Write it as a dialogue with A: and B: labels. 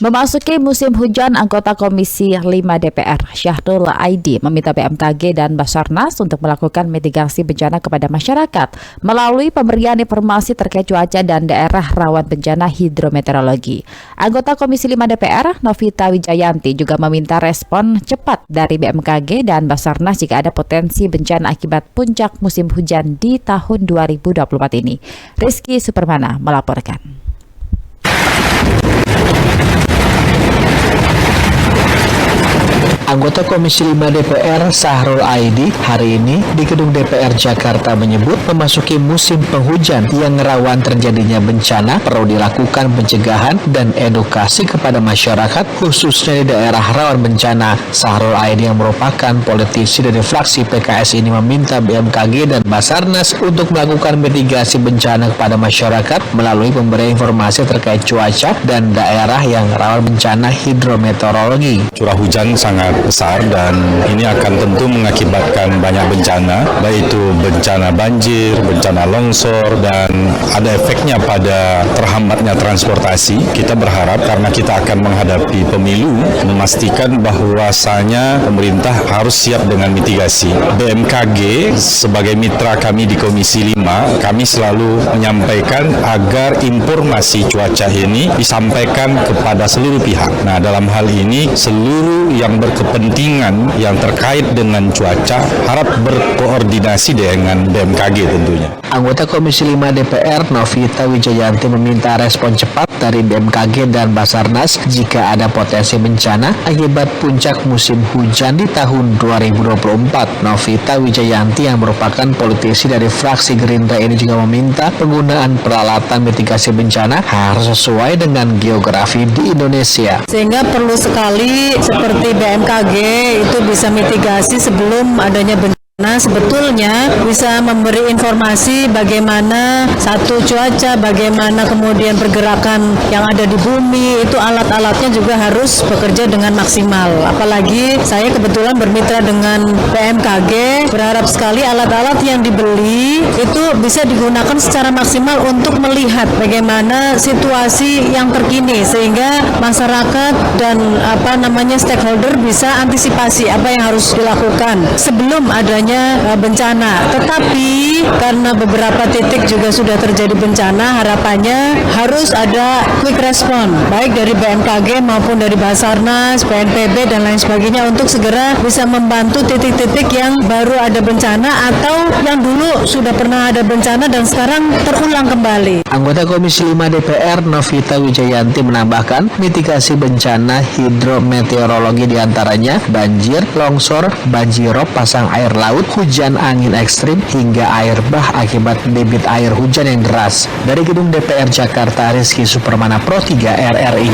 A: Memasuki musim hujan, anggota Komisi 5 DPR, Syahrul Aidi, meminta BMKG dan Basarnas untuk melakukan mitigasi bencana kepada masyarakat melalui pemberian informasi terkait cuaca dan daerah rawan bencana hidrometeorologi. Anggota Komisi 5 DPR, Novita Wijayanti, juga meminta respon cepat dari BMKG dan Basarnas jika ada potensi bencana akibat puncak musim hujan di tahun 2024 ini. Rizky Supermana melaporkan.
B: Anggota Komisi 5 DPR Syahrul Aidi hari ini di Gedung DPR Jakarta menyebut memasuki musim penghujan yang rawan terjadinya bencana perlu dilakukan pencegahan dan edukasi kepada masyarakat khususnya di daerah rawan bencana. Syahrul Aidi yang merupakan politisi dari fraksi PKS ini meminta BMKG dan Basarnas untuk melakukan mitigasi bencana kepada masyarakat melalui pemberian informasi terkait cuaca dan daerah yang rawan bencana hidrometeorologi.
C: Curah hujan sangat besar dan ini akan tentu mengakibatkan banyak bencana, baik itu bencana banjir, bencana longsor, dan ada efeknya pada terhambatnya transportasi. Kita berharap karena kita akan menghadapi pemilu, memastikan bahwasanya pemerintah harus siap dengan mitigasi. BMKG sebagai mitra kami di Komisi 5, kami selalu menyampaikan agar informasi cuaca ini disampaikan kepada seluruh pihak. Nah, dalam hal ini seluruh yang berkepentingan yang terkait dengan cuaca harap berkoordinasi dengan BMKG tentunya.
B: Anggota Komisi 5 DPR Novita Wijayanti meminta respon cepat dari BMKG dan Basarnas jika ada potensi bencana akibat puncak musim hujan di tahun 2024. Novita Wijayanti yang merupakan politisi dari fraksi Gerindra ini juga meminta penggunaan peralatan mitigasi bencana harus sesuai dengan geografi di Indonesia.
D: Sehingga perlu sekali seperti BMKG itu bisa mitigasi sebelum adanya bencana. Sebetulnya bisa memberi informasi bagaimana satu cuaca, bagaimana kemudian pergerakan yang ada di bumi, itu alat-alatnya juga harus bekerja dengan maksimal. Apalagi saya kebetulan bermitra dengan BMKG, berharap sekali alat-alat yang dibeli itu bisa digunakan secara maksimal untuk melihat bagaimana situasi yang terkini sehingga masyarakat dan stakeholder bisa antisipasi apa yang harus dilakukan sebelum adanya bencana. Tetapi karena beberapa titik juga sudah terjadi bencana, harapannya harus ada quick respon baik dari BMKG maupun dari Basarnas, BNPB dan lain sebagainya untuk segera bisa membantu titik-titik yang baru ada bencana atau yang dulu sudah pernah ada bencana dan sekarang terulang kembali.
B: Anggota Komisi 5 DPR Novita Wijayanti menambahkan mitigasi bencana hidrometeorologi diantaranya banjir, longsor, banjirop, pasang air laut, hujan angin ekstrim, hingga air bah akibat debit air hujan yang deras. Dari Gedung DPR Jakarta, Rizky Supermana, Pro 3 RRI.